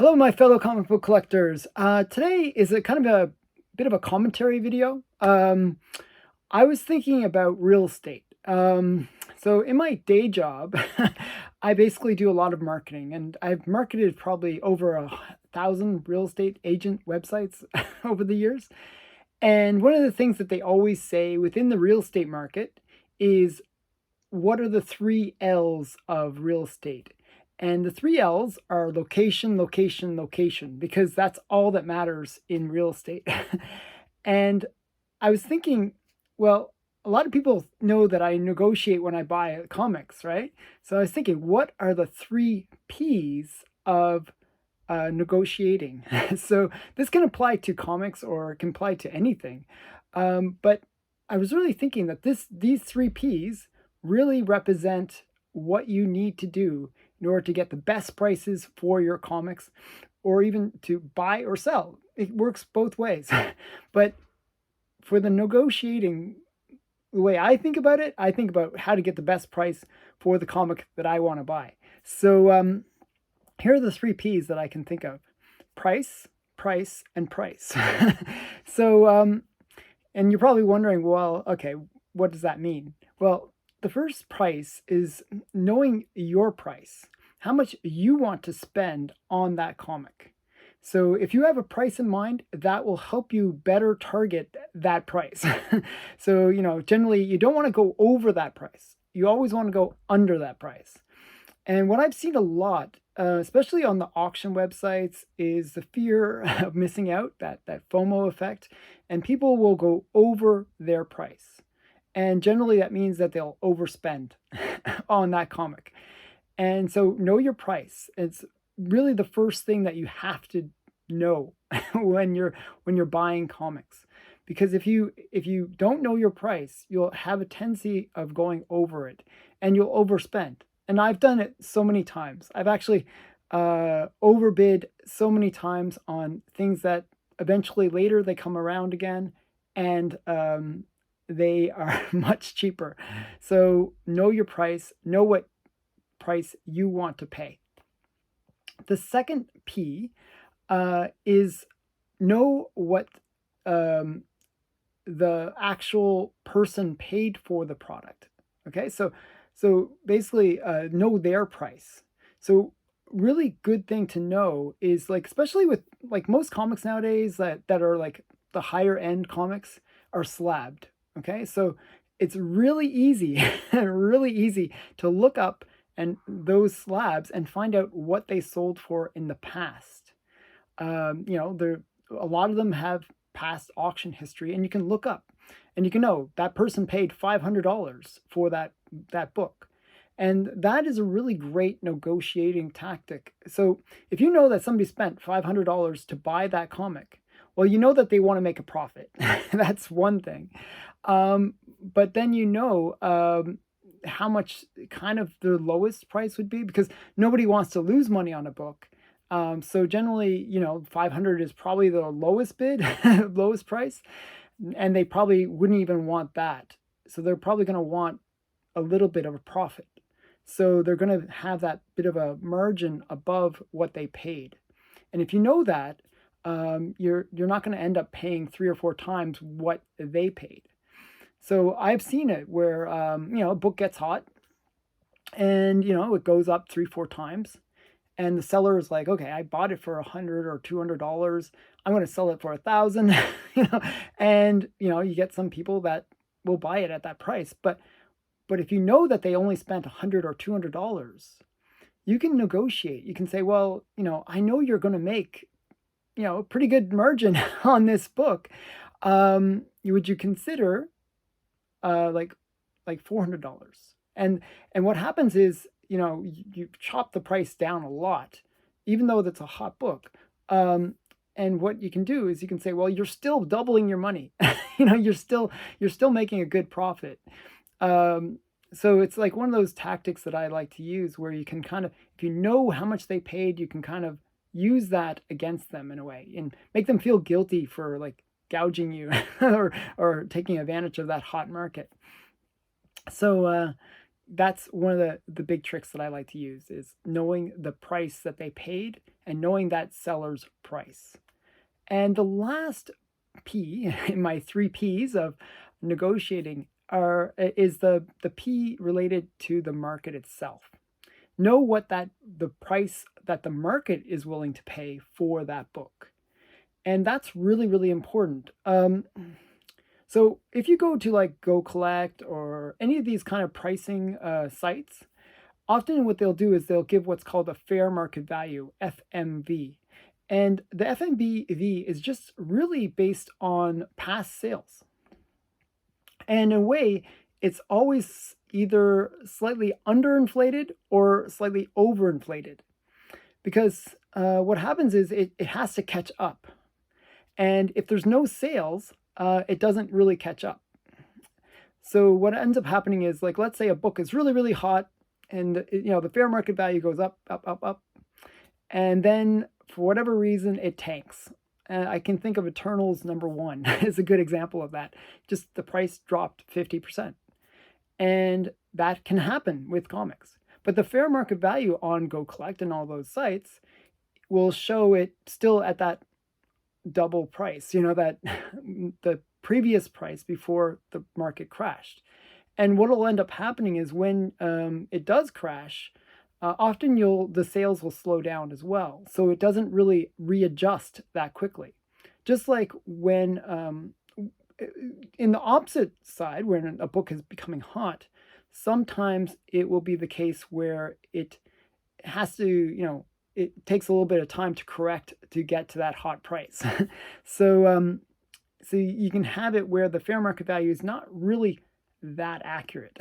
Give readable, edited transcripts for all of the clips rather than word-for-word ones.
Hello, my fellow comic book collectors. Today is a kind of a bit of a commentary video. I was thinking about real estate. So in my day job, I basically do a lot of marketing, and I've marketed probably over 1,000 real estate agent websites over the years. And one of the things that they always say within the real estate market is, what are the three L's of real estate? And the three L's are location, location, location, because that's all that matters in real estate. And I was thinking, well, a lot of people know that I negotiate when I buy comics, right? So I was thinking, what are the three P's of negotiating? So this can apply to comics or it can apply to anything. But I was really thinking that these three P's really represent what you need to do in order to get the best prices for your comics or even to buy or sell. It works both ways. But for the negotiating, the way I think about it, I think about how to get the best price for the comic that I want to buy. So here are the three P's that I can think of: price, price, and price. So, and you're probably wondering, well, okay, what does that mean? Well, the first price is knowing your price, how much you want to spend on that comic. So if you have a price in mind, that will help you better target that price. So, generally you don't want to go over that price. You always want to go under that price. And what I've seen a lot, especially on the auction websites, is the fear of missing out, that FOMO effect, and people will go over their price. And generally that means that they'll overspend on that comic. And so know your price. It's really the first thing that you have to know when you're buying comics. Because if you don't know your price, you'll have a tendency of going over it and you'll overspend. And I've done it so many times. I've actually overbid so many times on things that eventually later they come around again, and they are much cheaper. So know your price, know what price you want to pay. The second P is know what the actual person paid for the product. Okay, so basically know their price. So really good thing to know is, like, especially with like most comics nowadays that are like the higher end comics are slabbed. Okay, so it's really easy, really easy to look up and those slabs and find out what they sold for in the past. There, a lot of them have past auction history, and you can look up and you can know that person paid $500 for that book. And that is a really great negotiating tactic. So if you know that somebody spent $500 to buy that comic, well, you know that they want to make a profit. That's one thing. But then how much kind of the lowest price would be, because nobody wants to lose money on a book. So generally, 500 is probably the lowest bid, lowest price, and they probably wouldn't even want that. So they're probably going to want a little bit of a profit. So they're going to have that bit of a margin above what they paid. And if you know that, you're not going to end up paying 3 or 4 times what they paid. So I've seen it where a book gets hot, and it goes up 3, 4 times, and the seller is like, okay, I bought it for $100 or $200. I'm going to sell it for 1,000. And you get some people that will buy it at that price. But if you know that they only spent $100 or $200, you can negotiate. You can say, well, I know you're going to make a pretty good margin on this book. Would you consider like $400? And what happens is, you chop the price down a lot, even though that's a hot book. And what you can do is you can say, well, you're still doubling your money. You're still making a good profit. So it's like one of those tactics that I like to use, where you can kind of, if you know how much they paid, you can kind of use that against them in a way and make them feel guilty for like gouging you or taking advantage of that hot market. So that's one of the big tricks that I like to use is knowing the price that they paid and knowing that seller's price. And the last P in my three P's of negotiating is the P related to the market itself. Know what the price that the market is willing to pay for that book. And that's really, really important. So if you go to like Go Collect or any of these kind of pricing sites, often what they'll do is they'll give what's called a fair market value, FMV. And the FMV is just really based on past sales. And in a way, it's always either slightly underinflated or slightly overinflated. Because what happens is it has to catch up. And if there's no sales, it doesn't really catch up. So what ends up happening is, like, let's say a book is really, really hot, and the fair market value goes up, up, up, up, and then for whatever reason it tanks. I can think of Eternals #1 as a good example of that. Just the price dropped 50%, and that can happen with comics. But the fair market value on Go Collect and all those sites will show it still at that double price, that the previous price before the market crashed. And what will end up happening is when it does crash, often the sales will slow down as well. So it doesn't really readjust that quickly. Just like when in the opposite side, when a book is becoming hot, sometimes it will be the case where it has to, it takes a little bit of time to correct to get to that hot price. So so you can have it where the fair market value is not really that accurate.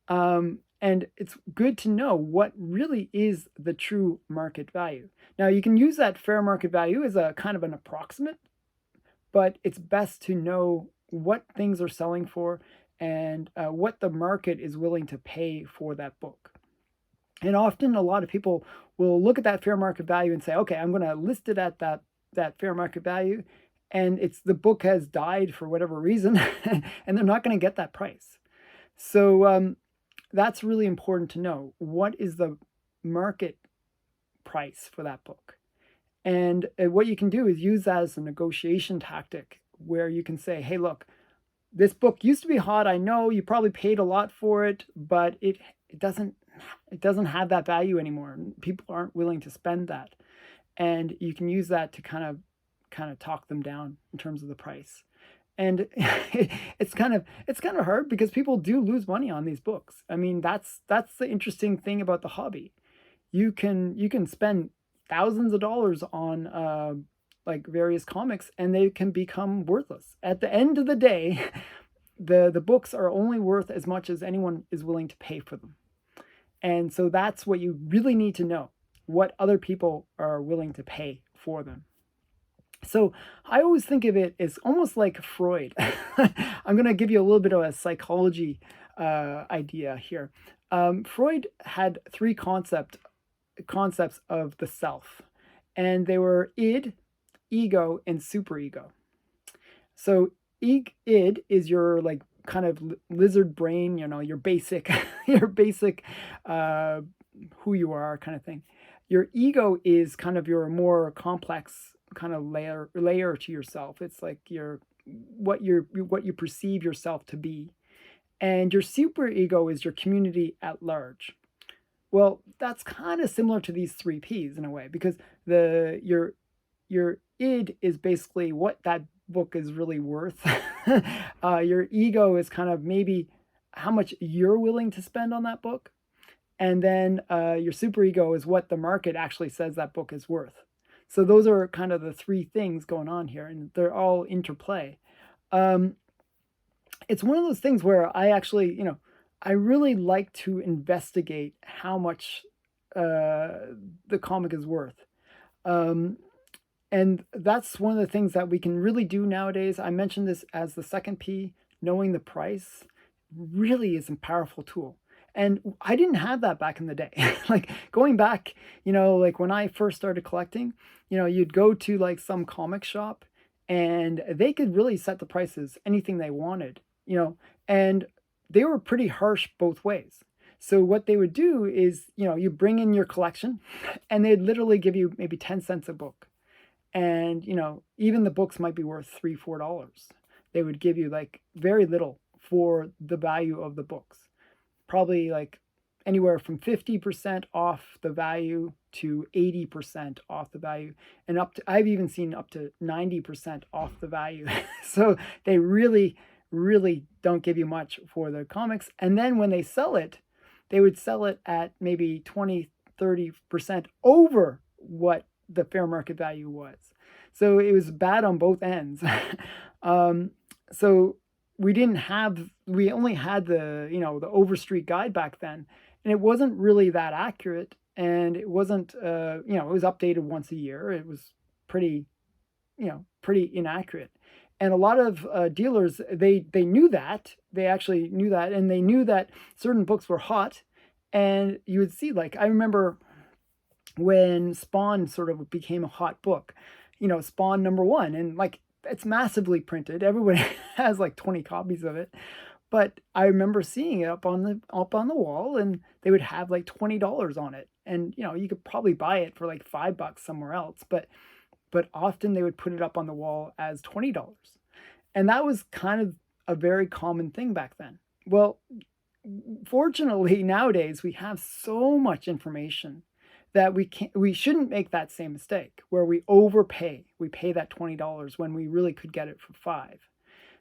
And it's good to know what really is the true market value. Now, you can use that fair market value as a kind of an approximate, but it's best to know what things are selling for and what the market is willing to pay for that book. And often a lot of people will look at that fair market value and say, okay, I'm going to list it at that fair market value. And the book has died for whatever reason, and they're not going to get that price. So that's really important to know. What is the market price for that book? And what you can do is use that as a negotiation tactic where you can say, hey, look, this book used to be hot. I know you probably paid a lot for it, but it doesn't have that value anymore. People aren't willing to spend that. And you can use that to kind of talk them down in terms of the price. And it's kind of hard because people do lose money on these books. I mean, that's the interesting thing about the hobby. You can spend thousands of dollars on like various comics, and they can become worthless. At the end of the day, the books are only worth as much as anyone is willing to pay for them. And so that's what you really need to know, what other people are willing to pay for them. So I always think of it as almost like Freud. I'm going to give you a little bit of a psychology idea here. Freud had three concepts of the self, and they were id, ego, and superego. So id is your like kind of lizard brain, your basic who you are kind of thing. Your ego is kind of your more complex kind of layer to yourself. It's like what you perceive yourself to be. And your superego is your community at large. Well, that's kind of similar to these three P's in a way, because your id is basically what that book is really worth. Your ego is kind of maybe how much you're willing to spend on that book. And then your superego is what the market actually says that book is worth. So those are kind of the three things going on here, and they're all interplay. It's one of those things where I actually, I really like to investigate how much the comic is worth. And that's one of the things that we can really do nowadays. I mentioned this as the second P, knowing the price really is a powerful tool. And I didn't have that back in the day. Like going back, like when I first started collecting, you'd go to like some comic shop and they could really set the prices anything they wanted, and they were pretty harsh both ways. So what they would do is, you bring in your collection and they'd literally give you maybe 10 cents a book. And, even the books might be worth $3, $4. They would give you like very little for the value of the books. Probably like anywhere from 50% off the value to 80% off the value. And I've even seen up to 90% off the value. So they really, really don't give you much for the comics. And then when they sell it, they would sell it at maybe 20, 30% over what the fair market value was. So it was bad on both ends. um, so we only had the Overstreet Guide back then, and it wasn't really that accurate, and it wasn't, it was updated once a year. It was pretty, pretty inaccurate. And a lot of dealers, they knew that. They actually knew that, and they knew that certain books were hot. And you would see, like, I remember when Spawn sort of became a hot book, Spawn #1, and like it's massively printed. Everybody has like 20 copies of it. But I remember seeing it up on the wall, and they would have like $20 on it. And you could probably buy it for like $5 somewhere else, but often they would put it up on the wall as $20. And that was kind of a very common thing back then. Well, fortunately nowadays we have so much information that we shouldn't make that same mistake where we overpay. We pay that $20 when we really could get it for 5.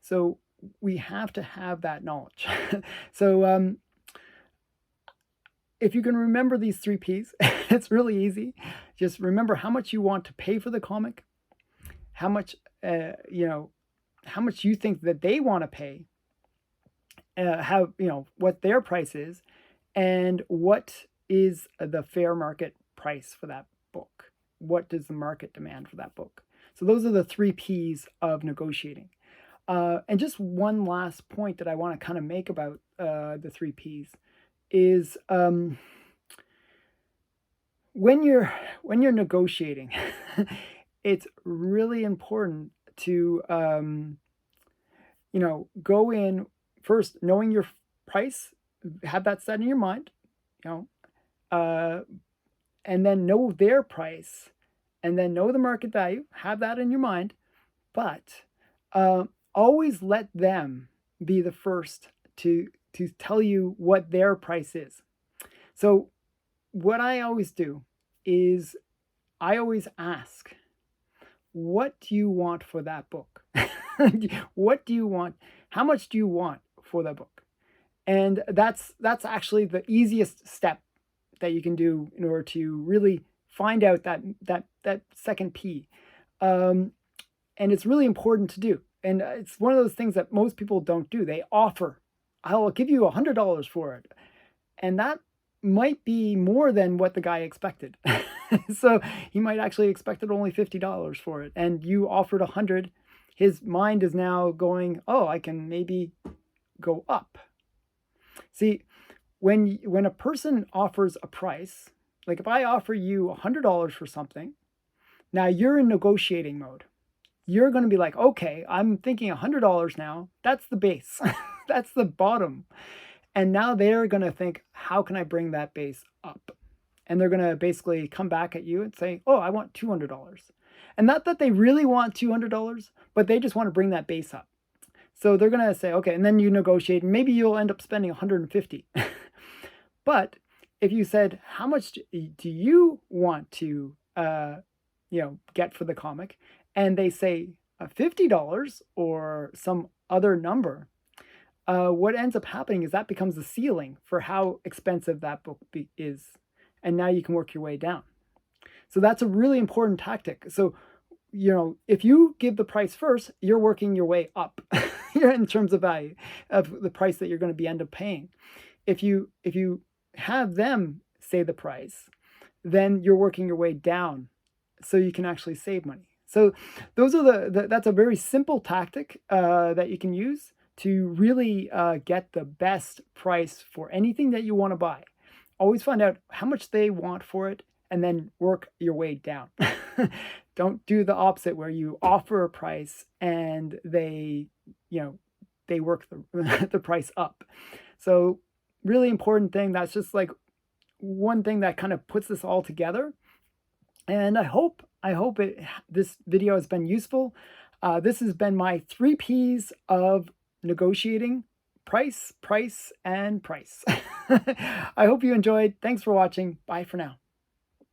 So we have to have that knowledge. So if you can remember these 3 P's, it's really easy. Just remember how much you want to pay for the comic, how much how much you think that they want to pay, what their price is, and what is the fair market price for that book. What does the market demand for that book? So those are the 3 P's of negotiating. And just one last point that I want to kind of make about the 3 P's is when you're negotiating, it's really important to go in first knowing your price, have that set in your mind, and then know their price, and then know the market value, have that in your mind, but always let them be the first to tell you what their price is. So what I always do is I always ask, what do you want for that book? What do you want? How much do you want for that book? And that's actually the easiest step that you can do in order to really find out that second P. And it's really important to do. And it's one of those things that most people don't do. They offer, I'll give you $100 for it. And that might be more than what the guy expected. So he might actually expected only $50 for it. And you offered 100. His mind is now going, oh, I can maybe go up. See, when a person offers a price, like if I offer you $100 for something, now you're in negotiating mode. You're going to be like, okay, I'm thinking $100 now. That's the base. That's the bottom. And now they're going to think, how can I bring that base up? And they're going to basically come back at you and say, oh, I want $200. And not that they really want $200, but they just want to bring that base up. So they're going to say, okay, and then you negotiate, and maybe you'll end up spending $150. But if you said, how much do you want to, get for the comic? And they say $50 or some other number, what ends up happening is that becomes the ceiling for how expensive that book is. And now you can work your way down. So that's a really important tactic. So, if you give the price first, you're working your way up in terms of value of the price that you're going to end up paying. If you have them say the price, then you're working your way down so you can actually save money. So those are that's a very simple tactic that you can use to really get the best price for anything that you want to buy. Always find out how much they want for it and then work your way down. Don't do the opposite where you offer a price and they work the price up. So really important thing that's just like one thing that kind of puts this all together. And I hope this video has been useful. This has been my 3 Ps of negotiating: price, price, and price. I hope you enjoyed. Thanks for watching. Bye for now.